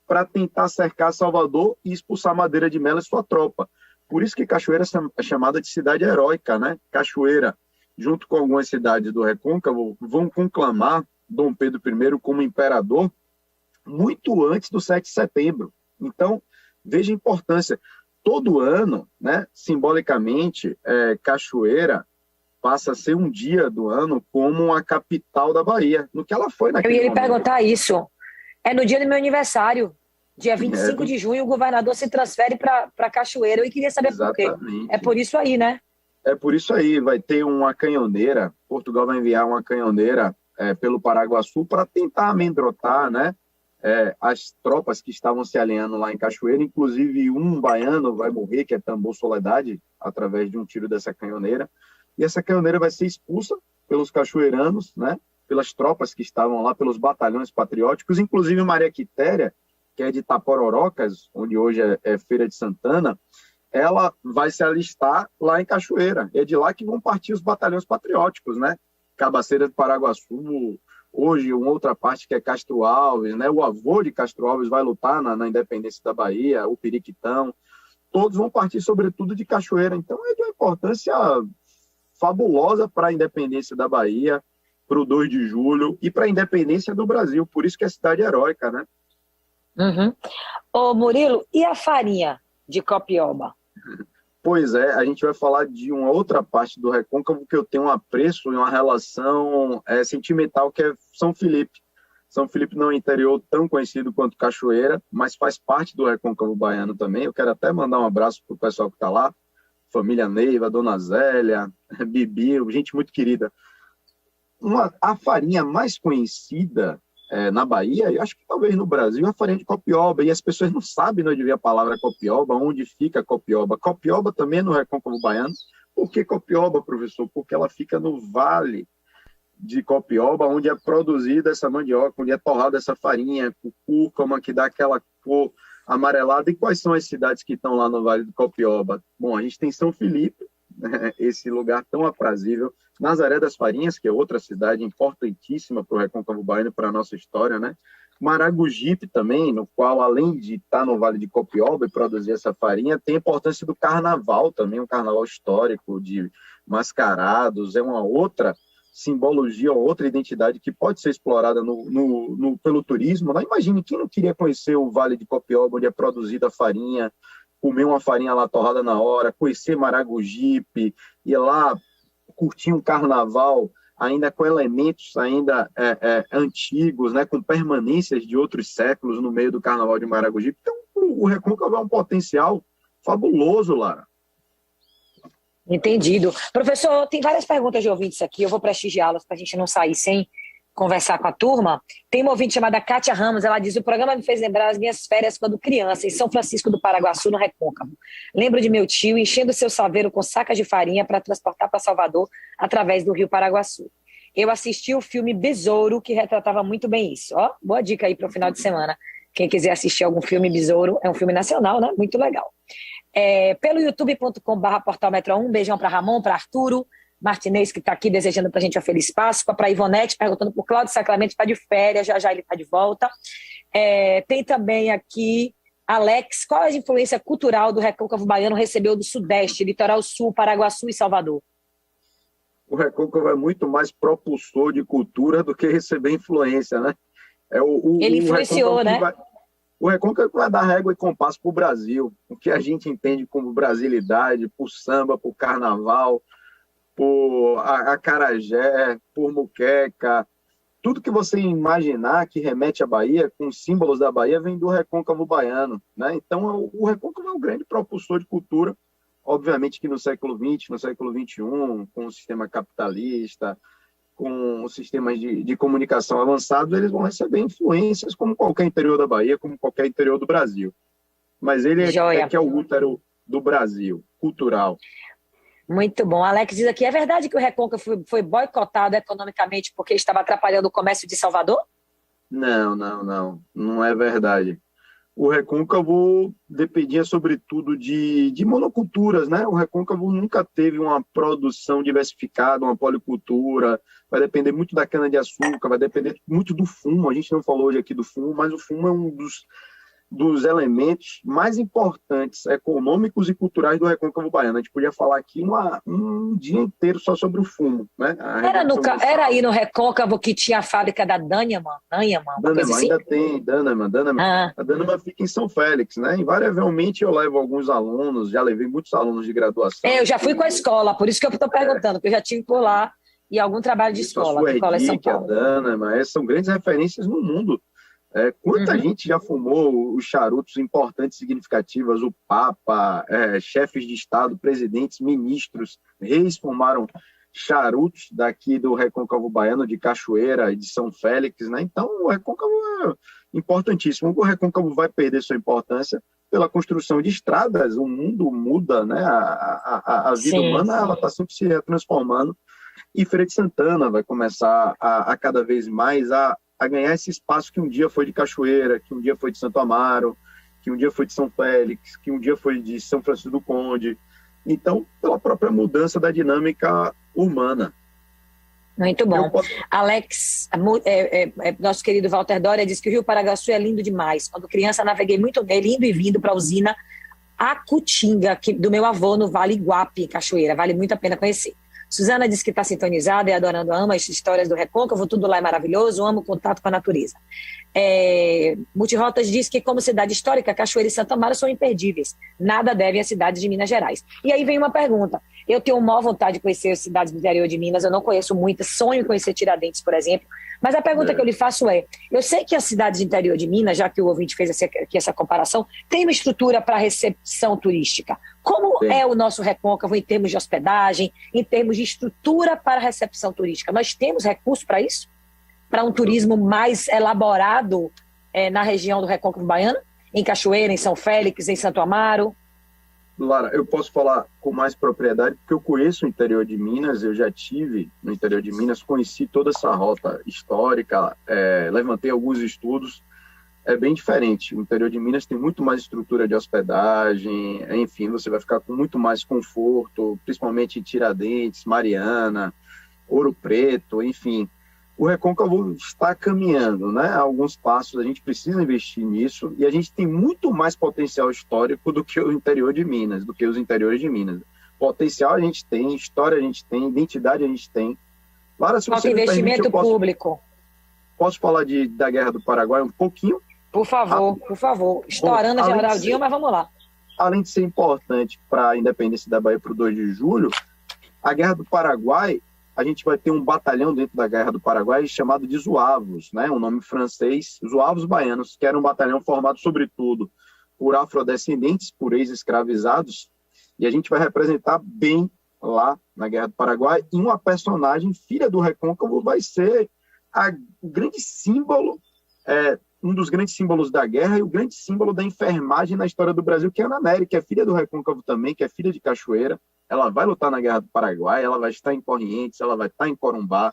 para tentar cercar Salvador e expulsar Madeira de Melo e sua tropa. Por isso que Cachoeira é chamada de cidade heróica, né? Cachoeira, junto com algumas cidades do Recôncavo, vão conclamar Dom Pedro I como imperador muito antes do 7 de setembro. Então, veja a importância. Todo ano, né, simbolicamente, Cachoeira passa a ser um dia do ano como a capital da Bahia, no que ela foi naquele momento. Eu ia lhe perguntar isso. É no dia do meu aniversário, dia 25 de junho, o governador se transfere para Cachoeira. Eu queria saber por quê. É por isso aí, né? É por isso aí, vai ter uma canhoneira, Portugal vai enviar uma canhoneira pelo Paraguaçu para tentar amedrontar, né, as tropas que estavam se alinhando lá em Cachoeira, inclusive um baiano vai morrer, que é Tambor Soledade, através de um tiro dessa canhoneira, e essa canhoneira vai ser expulsa pelos cachoeiranos, né, pelas tropas que estavam lá, pelos batalhões patrióticos, inclusive Maria Quitéria, que é de Itapororocas, onde hoje é Feira de Santana, ela vai se alistar lá em Cachoeira. É de lá que vão partir os batalhões patrióticos, né? Cabaceira do Paraguaçu, hoje uma outra parte que é Castro Alves, né? O avô de Castro Alves vai lutar na independência da Bahia, o Periquitão. Todos vão partir, sobretudo, de Cachoeira. Então, é de uma importância fabulosa para a independência da Bahia, para o 2 de julho e para a independência do Brasil. Por isso que é cidade heróica, né? Uhum. Ô, Murilo, e a farinha de Copioba? Pois é, a gente vai falar de uma outra parte do Recôncavo que eu tenho um apreço e uma relação sentimental, que é São Felipe. São Felipe não é um interior tão conhecido quanto Cachoeira, mas faz parte do Recôncavo baiano também. Eu quero até mandar um abraço para o pessoal que está lá, família Neiva, Dona Zélia, Bibi, gente muito querida. A farinha mais conhecida na Bahia, e acho que talvez no Brasil, é a farinha de Copioba, e as pessoas não sabem onde vem a palavra Copioba, onde fica Copioba. Copioba também é no Recôncavo baiano. Por que Copioba, professor? Porque ela fica no vale de Copioba, onde é produzida essa mandioca, onde é torrada essa farinha, com cúrcuma, que dá aquela cor amarelada. E quais são as cidades que estão lá no Vale do Copioba? Bom, a gente tem São Felipe, esse lugar tão aprazível, Nazaré das Farinhas, que é outra cidade importantíssima para o Recôncavo baiano e para a nossa história, né? Maragogipe também, no qual, além de estar no Vale de Copioba e produzir essa farinha, tem a importância do carnaval também, um carnaval histórico de mascarados, é uma outra simbologia, outra identidade que pode ser explorada pelo turismo, né? Imagine quem não queria conhecer o Vale de Copioba, onde é produzida a farinha, comer uma farinha lá torrada na hora, conhecer Maragogipe, ir lá curtir um carnaval ainda com elementos ainda antigos, né, com permanências de outros séculos no meio do carnaval de Maragogipe. Então, o Recôncavo é um potencial fabuloso, Lara. Entendido. Professor, tem várias perguntas de ouvintes aqui, eu vou prestigiá-las para a gente não sair sem conversar com a turma. Tem uma ouvinte chamada Kátia Ramos, ela diz: o programa me fez lembrar as minhas férias quando criança, em São Francisco do Paraguaçu, no Recôncavo. Lembro de meu tio enchendo seu salveiro com sacas de farinha para transportar para Salvador através do rio Paraguaçu. Eu assisti o filme Besouro, que retratava muito bem isso. Ó, boa dica aí para o final de semana. Quem quiser assistir algum filme, Besouro, é um filme nacional, né? Muito legal. Pelo youtube.com/portalmetro1, um beijão para Ramon, para Arturo Martinez, que está aqui desejando para a gente uma feliz Páscoa, para Ivonete, perguntando por Cláudio Sacramento, está de férias, já ele está de volta. Tem também aqui Alex: qual a influência cultural do Recôncavo baiano recebeu do Sudeste, Litoral Sul, Paraguaçu e Salvador? O Recôncavo é muito mais propulsor de cultura do que receber influência, né? Ele influenciou, né? O Recôncavo vai dar régua e compasso para o Brasil, o que a gente entende como brasilidade, por samba, por carnaval, por acarajé, por muqueca. Tudo que você imaginar que remete à Bahia, com símbolos da Bahia, vem do Recôncavo baiano, né? Então, o Recôncavo é um grande propulsor de cultura. Obviamente que no século XX, no século XXI, com o sistema capitalista, com os sistemas de comunicação avançados, eles vão receber influências como qualquer interior da Bahia, como qualquer interior do Brasil. Mas ele é que é o útero do Brasil, cultural. Muito bom. Alex diz aqui: é verdade que o Recôncavo foi boicotado economicamente porque estava atrapalhando o comércio de Salvador? Não é verdade. O Recôncavo dependia, sobretudo, de monoculturas, né? O Recôncavo nunca teve uma produção diversificada, uma policultura. Vai depender muito da cana-de-açúcar, vai depender muito do fumo. A gente não falou hoje aqui do fumo, mas o fumo é um dos elementos mais importantes, econômicos e culturais do Recôncavo baiano. A gente podia falar aqui um dia inteiro só sobre o fumo, né? Era aí no Recôncavo que tinha a fábrica da Danyaman? Danyaman, ainda tem, Danyaman. A Danyaman fica em São Félix, né? Invariavelmente eu levo alguns alunos, já levei muitos alunos de graduação. Eu já fui com a escola, por isso que eu estou perguntando, porque eu já tive por lá e algum trabalho de escola. A São Paulo. A Danyaman, são grandes referências no mundo Quanta gente já fumou os charutos importantes, significativas, o Papa, chefes de Estado, presidentes, ministros, reis fumaram charutos daqui do Recôncavo Baiano, de Cachoeira e de São Félix, né? Então, o Recôncavo é importantíssimo. O Recôncavo vai perder sua importância pela construção de estradas, o mundo muda, né? A vida humana ela está sempre se transformando, e Feira de Santana vai começar a cada vez mais a ganhar esse espaço que um dia foi de Cachoeira, que um dia foi de Santo Amaro, que um dia foi de São Félix, que um dia foi de São Francisco do Conde. Então, pela própria mudança da dinâmica humana. Muito bom. Alex, nosso querido Walter Dória diz que o Rio Paraguaçu é lindo demais. Quando criança, naveguei muito nele, indo e vindo para a usina Acutinga, do meu avô, no Vale Iguape, em Cachoeira. Vale muito a pena conhecer. Suzana diz que está sintonizada e adorando, ama as histórias do Recôncavo, tudo lá é maravilhoso, amo o contato com a natureza. Multirotas diz que, como cidade histórica, Cachoeira e Santo Amaro são imperdíveis. Nada deve às cidades de Minas Gerais. E aí vem uma pergunta. Eu tenho maior vontade de conhecer as cidades do interior de Minas, eu não conheço muitas, sonho em conhecer Tiradentes, por exemplo, mas a pergunta que eu lhe faço eu sei que as cidades do interior de Minas, já que o ouvinte fez aqui essa comparação, tem uma estrutura para recepção turística. Como é o nosso Recôncavo em termos de hospedagem, em termos de estrutura para recepção turística? Nós temos recursos para isso? Para um turismo mais elaborado na região do Recôncavo Baiano? Em Cachoeira, em São Félix, em Santo Amaro? Lara, eu posso falar com mais propriedade, porque eu conheço o interior de Minas, eu já tive no interior de Minas, conheci toda essa rota histórica, levantei alguns estudos, é bem diferente. O interior de Minas tem muito mais estrutura de hospedagem, enfim, você vai ficar com muito mais conforto, principalmente em Tiradentes, Mariana, Ouro Preto, enfim. O Recôncavo está caminhando, né? Alguns passos, a gente precisa investir nisso, e a gente tem muito mais potencial histórico do que o interior de Minas, do que os interiores de Minas. Potencial a gente tem, história a gente tem, identidade a gente tem. Lara, se você me permite, investimento público. Posso falar da Guerra do Paraguai um pouquinho? Por favor. Estourando a Geraldinho, mas vamos lá. Além de ser importante para a independência da Bahia para o 2 de julho, a Guerra do Paraguai, a gente vai ter um batalhão dentro da Guerra do Paraguai chamado de Zuavos, né? Um nome francês, Zuavos Baianos, que era um batalhão formado, sobretudo, por afrodescendentes, por ex-escravizados, e a gente vai representar bem lá na Guerra do Paraguai, e uma personagem, filha do Recôncavo, vai ser o grande símbolo, um dos grandes símbolos da guerra e o grande símbolo da enfermagem na história do Brasil, que é a Ana Nery, que é filha do Recôncavo também, que é filha de Cachoeira. Ela vai lutar na Guerra do Paraguai, ela vai estar em Corrientes, ela vai estar em Corumbá,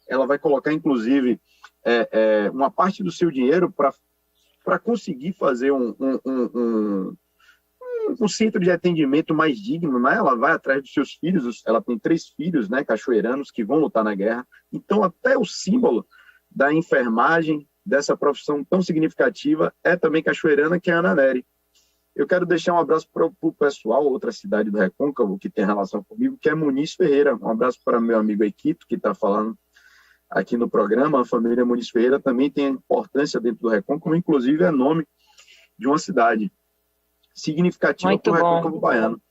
ela vai colocar, inclusive, uma parte do seu dinheiro para conseguir fazer um centro de atendimento mais digno, né? Ela vai atrás dos seus filhos, ela tem 3 filhos, né, cachoeiranos, que vão lutar na guerra. Então, até o símbolo da enfermagem, dessa profissão tão significativa, é também cachoeirana, que é a Ana Nery. Eu quero deixar um abraço para o pessoal, outra cidade do Recôncavo, que tem relação comigo, que é Muniz Ferreira. Um abraço para meu amigo Equito, que está falando aqui no programa. A família Muniz Ferreira também tem importância dentro do Recôncavo, inclusive é nome de uma cidade significativa para o Recôncavo Baiano.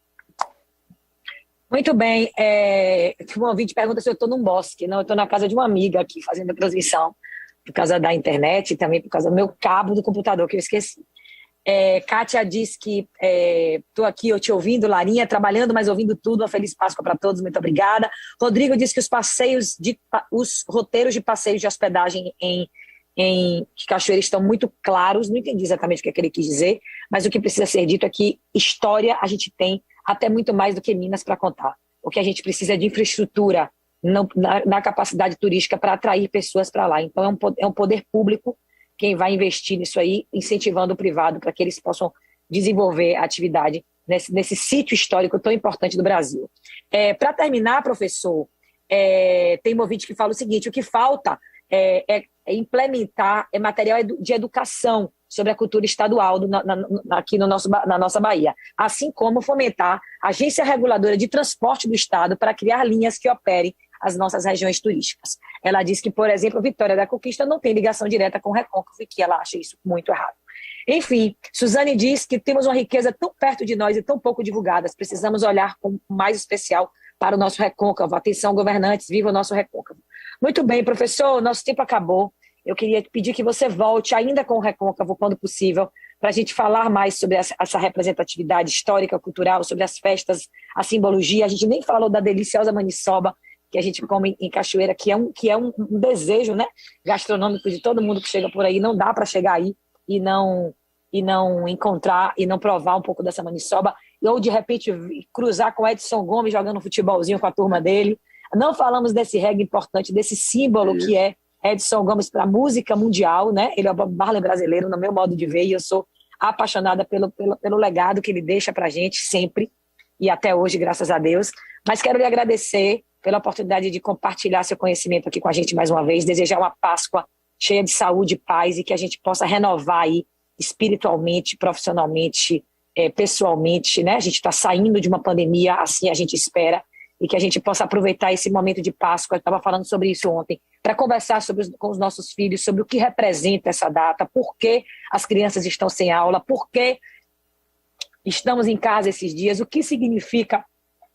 Muito bem. Um ouvinte pergunta se eu estou num bosque. Não, eu estou na casa de uma amiga aqui, fazendo a transmissão, por causa da internet e também por causa do meu cabo do computador, que eu esqueci. Kátia diz que estou aqui te ouvindo, Larinha, trabalhando, mas ouvindo tudo. Uma feliz Páscoa para todos, muito obrigada. Rodrigo diz que os roteiros de passeios de hospedagem em Cachoeira estão muito claros. Não entendi exatamente o que ele quis dizer, mas o que precisa ser dito é que história a gente tem até muito mais do que Minas para contar. O que a gente precisa é de infraestrutura na capacidade turística para atrair pessoas para lá. Então é um poder público quem vai investir nisso aí, incentivando o privado para que eles possam desenvolver a atividade nesse sítio histórico tão importante do Brasil. Para terminar, professor, tem um ouvinte que fala o seguinte: o que falta é implementar material de educação sobre a cultura estadual aqui na nossa Bahia, assim como fomentar a Agência Reguladora de Transporte do Estado para criar linhas que operem as nossas regiões turísticas. Ela diz que, por exemplo, Vitória da Conquista não tem ligação direta com o Recôncavo e que ela acha isso muito errado. Enfim, Suzane diz que temos uma riqueza tão perto de nós e tão pouco divulgada, precisamos olhar com mais especial para o nosso Recôncavo. Atenção, governantes, viva o nosso Recôncavo. Muito bem, professor, nosso tempo acabou. eu queria pedir que você volte ainda com o Recôncavo, quando possível, para a gente falar mais sobre essa representatividade histórica, cultural, sobre as festas, a simbologia. A gente nem falou da deliciosa maniçoba que a gente come em Cachoeira, que é um desejo, né, gastronômico de todo mundo que chega por aí. Não dá para chegar aí e não encontrar e não provar um pouco dessa maniçoba, ou de repente cruzar com Edson Gomes jogando um futebolzinho com a turma dele. Não falamos desse reggae importante, desse símbolo que é Edson Gomes para a música mundial, né? Ele é o Bob Marley brasileiro, no meu modo de ver, e eu sou apaixonada pelo legado que ele deixa para a gente sempre, e até hoje, graças a Deus. Mas quero lhe agradecer pela oportunidade de compartilhar seu conhecimento aqui com a gente mais uma vez, desejar uma Páscoa cheia de saúde e paz, e que a gente possa renovar aí espiritualmente, profissionalmente, pessoalmente, né? A gente está saindo de uma pandemia, assim a gente espera, e que a gente possa aproveitar esse momento de Páscoa. Eu estava falando sobre isso ontem, para conversar com os nossos filhos sobre o que representa essa data, por que as crianças estão sem aula, por que estamos em casa esses dias, o que significa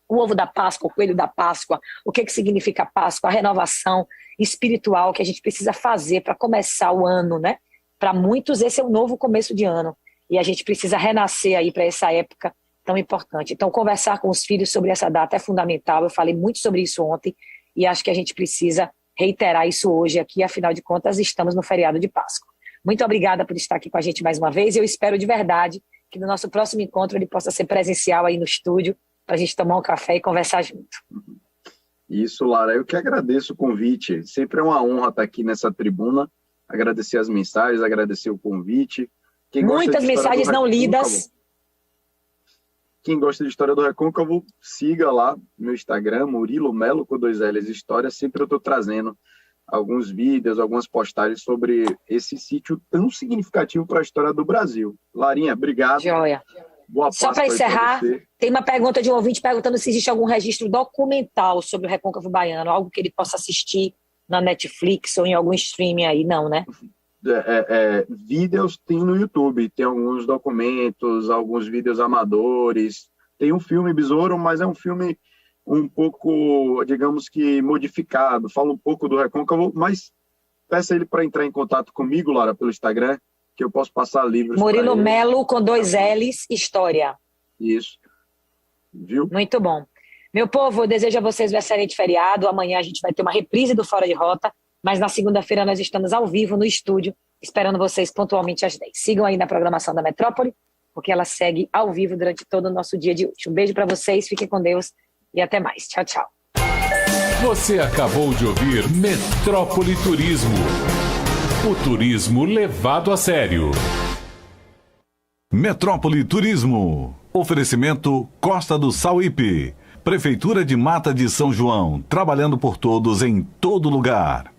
o ovo da Páscoa, o coelho da Páscoa, o que significa a Páscoa, a renovação espiritual que a gente precisa fazer para começar o ano, né? Para muitos esse é um novo começo de ano, e a gente precisa renascer aí para essa época tão importante. Então, conversar com os filhos sobre essa data é fundamental. Eu falei muito sobre isso ontem e acho que a gente precisa reiterar isso hoje aqui. Afinal de contas, estamos no feriado de Páscoa. Muito obrigada por estar aqui com a gente mais uma vez. Eu espero de verdade que no nosso próximo encontro ele possa ser presencial aí no estúdio para a gente tomar um café e conversar junto. Isso, Lara. Eu que agradeço o convite. Sempre é uma honra estar aqui nessa tribuna. Agradecer as mensagens, agradecer o convite. Muitas mensagens não lidas. Quem gosta de História do Recôncavo, siga lá no Instagram, Murilo Melo, com 2 L's História. Sempre eu estou trazendo alguns vídeos, algumas postagens sobre esse sítio tão significativo para a história do Brasil. Larinha, obrigado. Joia. Boa Só para encerrar, tem uma pergunta de um ouvinte perguntando se existe algum registro documental sobre o Recôncavo Baiano, algo que ele possa assistir na Netflix ou em algum streaming aí, não, né? Vídeos tem no YouTube, tem alguns documentos, alguns vídeos amadores, tem um filme Besouro, mas é um filme um pouco, digamos que modificado, fala um pouco do Recôncavo, mas peça ele para entrar em contato comigo, Lara, pelo Instagram, que eu posso passar livros. Murilo Melo, com 2 L's, História. Isso. Viu? Muito bom. Meu povo, eu desejo a vocês um excelente feriado. Amanhã a gente vai ter uma reprise do Fora de Rota, mas na segunda-feira nós estamos ao vivo no estúdio, esperando vocês pontualmente às 10. Sigam aí na programação da Metrópole, porque ela segue ao vivo durante todo o nosso dia de hoje. Um beijo para vocês, fiquem com Deus e até mais. Tchau, tchau. Você acabou de ouvir Metrópole Turismo. O turismo levado a sério. Metrópole Turismo. Oferecimento Costa do Sauípe. Prefeitura de Mata de São João, trabalhando por todos em todo lugar.